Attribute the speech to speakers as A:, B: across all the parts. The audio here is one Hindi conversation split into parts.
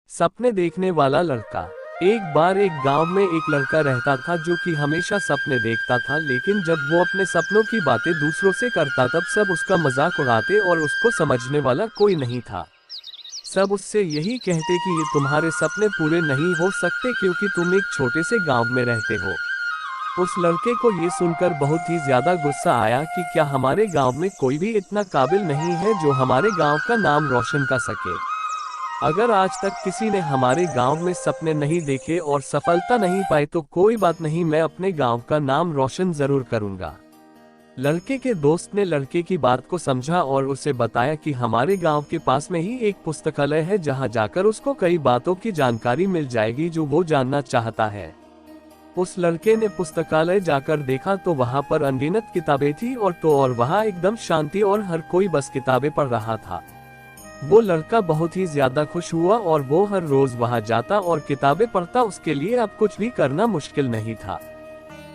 A: सपने देखने वाला लड़का। एक बार एक गांव में एक लड़का रहता था जो कि हमेशा सपने देखता था, लेकिन जब वो अपने सपनों की बातें दूसरों से करता तब सब उसका मजाक उड़ाते और उसको समझने वाला कोई नहीं था। सब उससे यही कहते कि ये तुम्हारे सपने पूरे नहीं हो सकते क्योंकि तुम एक छोटे से गांव में रहते हो। उस लड़के को ये सुनकर बहुत ही ज्यादा गुस्सा आया कि क्या हमारे गांव में कोई भी इतना काबिल नहीं है जो हमारे गांव का नाम रोशन कर सके। अगर आज तक किसी ने हमारे गांव में सपने नहीं देखे और सफलता नहीं पाई तो कोई बात नहीं, मैं अपने गांव का नाम रोशन जरूर करूंगा। लड़के के दोस्त ने लड़के की बात को समझा और उसे बताया कि हमारे गांव के पास में ही एक पुस्तकालय है जहां जाकर उसको कई बातों की जानकारी मिल जाएगी जो वो जानना चाहता है। उस लड़के ने पुस्तकालय जाकर देखा तो वहां पर अनगिनत किताबें थी और वहां एकदम शांति और हर कोई बस किताबें पढ़ रहा था। वो लड़का बहुत ही ज्यादा खुश हुआ और वो हर रोज वहां जाता और किताबें पढ़ता। उसके लिए अब कुछ भी करना मुश्किल नहीं था।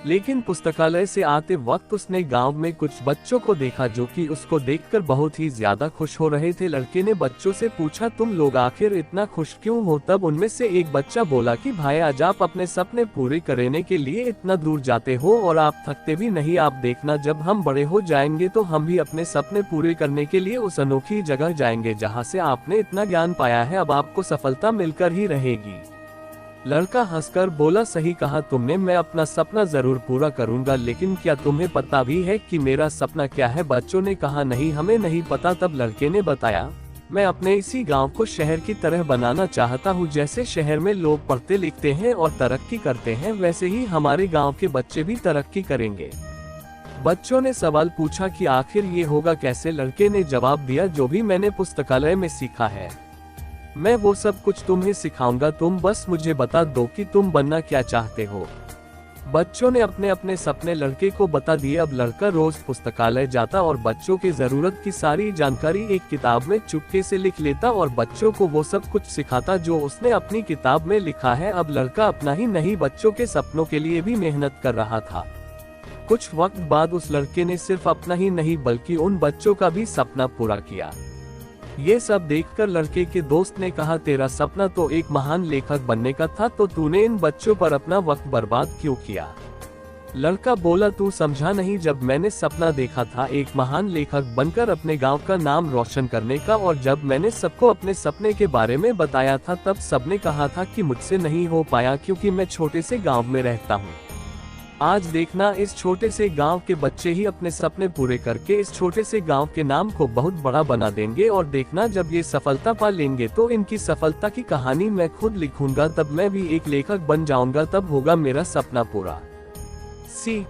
A: लेकिन पुस्तकालय से आते वक्त उसने गांव में कुछ बच्चों को देखा जो कि उसको देखकर बहुत ही ज्यादा खुश हो रहे थे। लड़के ने बच्चों से पूछा, तुम लोग आखिर इतना खुश क्यों हो? तब उनमें से एक बच्चा बोला कि भाई, आज आप अपने सपने पूरे करने के लिए इतना दूर जाते हो और आप थकते भी नहीं। आप देखना, जब हम बड़े हो जाएंगे तो हम भी अपने सपने पूरे करने के लिए उस अनोखी जगह जाएंगे जहाँ से आपने इतना ज्ञान पाया है। अब आपको सफलता मिलकर ही रहेगी। लड़का हंसकर बोला, सही कहा तुमने, मैं अपना सपना जरूर पूरा करूंगा, लेकिन क्या तुम्हें पता भी है कि मेरा सपना क्या है? बच्चों ने कहा, नहीं, हमें नहीं पता। तब लड़के ने बताया, मैं अपने इसी गांव को शहर की तरह बनाना चाहता हूं। जैसे शहर में लोग पढ़ते लिखते हैं और तरक्की करते हैं, वैसे ही हमारे गाँव के बच्चे भी तरक्की करेंगे। बच्चों ने सवाल पूछा कि आखिर ये होगा कैसे? लड़के ने जवाब दिया, जो भी मैंने पुस्तकालय में सीखा है मैं वो सब कुछ तुम्हें सिखाऊंगा। तुम बस मुझे बता दो कि तुम बनना क्या चाहते हो। बच्चों ने अपने अपने सपने लड़के को बता दिए। अब लड़का रोज पुस्तकालय जाता और बच्चों की जरूरत की सारी जानकारी एक किताब में चुपके से लिख लेता और बच्चों को वो सब कुछ सिखाता जो उसने अपनी किताब में लिखा है। अब लड़का अपना ही नहीं, बच्चों के सपनों के लिए भी मेहनत कर रहा था। कुछ वक्त बाद उस लड़के ने सिर्फ अपना ही नहीं बल्कि उन बच्चों का भी सपना पूरा किया। ये सब देखकर लड़के के दोस्त ने कहा, तेरा सपना तो एक महान लेखक बनने का था, तो तूने इन बच्चों पर अपना वक्त बर्बाद क्यों किया? लड़का बोला, तू समझा नहीं, जब मैंने सपना देखा था एक महान लेखक बनकर अपने गांव का नाम रोशन करने का, और जब मैंने सबको अपने सपने के बारे में बताया था तब सबने कहा था कि मुझसे नहीं हो पाया क्योंकि मैं छोटे से गाँव में रहता हूँ। आज देखना, इस छोटे से गांव के बच्चे ही अपने सपने पूरे करके इस छोटे से गांव के नाम को बहुत बड़ा बना देंगे। और देखना, जब ये सफलता पा लेंगे तो इनकी सफलता की कहानी मैं खुद लिखूंगा। तब मैं भी एक लेखक बन जाऊंगा, तब होगा मेरा सपना पूरा। सीख,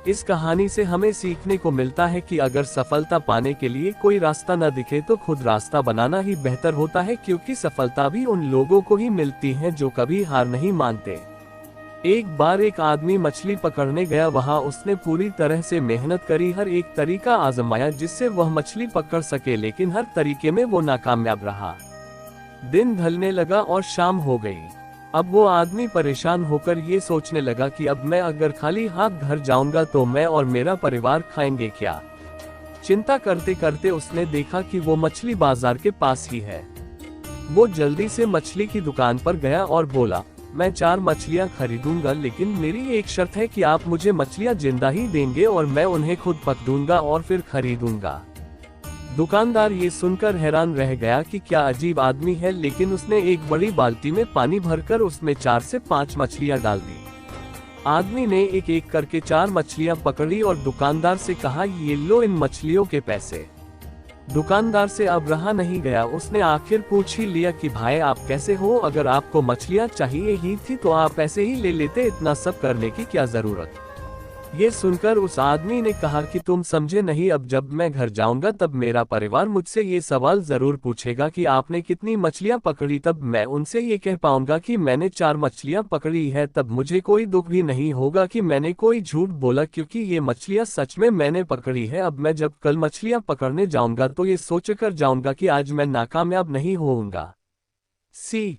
A: इस कहानी से हमें सीखने को मिलता है कि अगर सफलता पाने के लिए कोई रास्ता न दिखे तो खुद रास्ता बनाना ही बेहतर होता है, क्योंकि सफलता भी उन लोगों को ही मिलती है जो कभी हार नहीं मानते। एक बार एक आदमी मछली पकड़ने गया। वहां उसने पूरी तरह से मेहनत करी, हर एक तरीका आजमाया जिससे वह मछली पकड़ सके, लेकिन हर तरीके में वो नाकामयाब रहा। दिन ढलने लगा और शाम हो गई। अब वो आदमी परेशान होकर ये सोचने लगा कि अब मैं अगर खाली हाथ घर जाऊंगा तो मैं और मेरा परिवार खाएंगे क्या? चिंता करते करते उसने देखा कि वो मछली बाजार के पास ही है। वो जल्दी से मछली की दुकान पर गया और बोला, मैं 4 मछलियां खरीदूंगा, लेकिन मेरी एक शर्त है कि आप मुझे मछलियां जिंदा ही देंगे और मैं उन्हें खुद पकड़ूंगा और फिर खरीदूंगा। दुकानदार ये सुनकर हैरान रह गया कि क्या अजीब आदमी है, लेकिन उसने एक बड़ी बाल्टी में पानी भरकर उसमें 4 से 5 मछलियां डाल दी। आदमी ने एक एक करके 4 मछलियां पकड़ी और दुकानदार से कहा, ये लो इन मछलियों के पैसे। दुकानदार से अब रहा नहीं गया, उसने आखिर पूछ ही लिया कि भाई, आप कैसे हो? अगर आपको मछलियां चाहिए ही थी तो आप ऐसे ही ले लेते, इतना सब करने की क्या जरूरत? ये सुनकर उस आदमी ने कहा कि तुम समझे नहीं, अब जब मैं घर जाऊंगा तब मेरा परिवार मुझसे ये सवाल जरूर पूछेगा कि आपने कितनी मछलियां पकड़ी। तब मैं उनसे ये कह पाऊंगा कि मैंने 4 मछलियां पकड़ी है। तब मुझे कोई दुख भी नहीं होगा कि मैंने कोई झूठ बोला, क्योंकि ये मछलियां सच में मैंने पकड़ी है। अब मैं जब कल मछलियां पकड़ने जाऊंगा तो ये सोचकर जाऊंगा कि आज मैं नाकामयाब नहीं होऊंगा। सीख,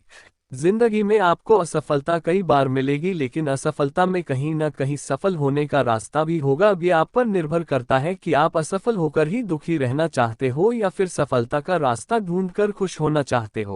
A: जिंदगी में आपको असफलता कई बार मिलेगी, लेकिन असफलता में कहीं न कहीं सफल होने का रास्ता भी होगा। अब ये आप पर निर्भर करता है कि आप असफल होकर ही दुखी रहना चाहते हो या फिर सफलता का रास्ता ढूंढकर खुश होना चाहते हो।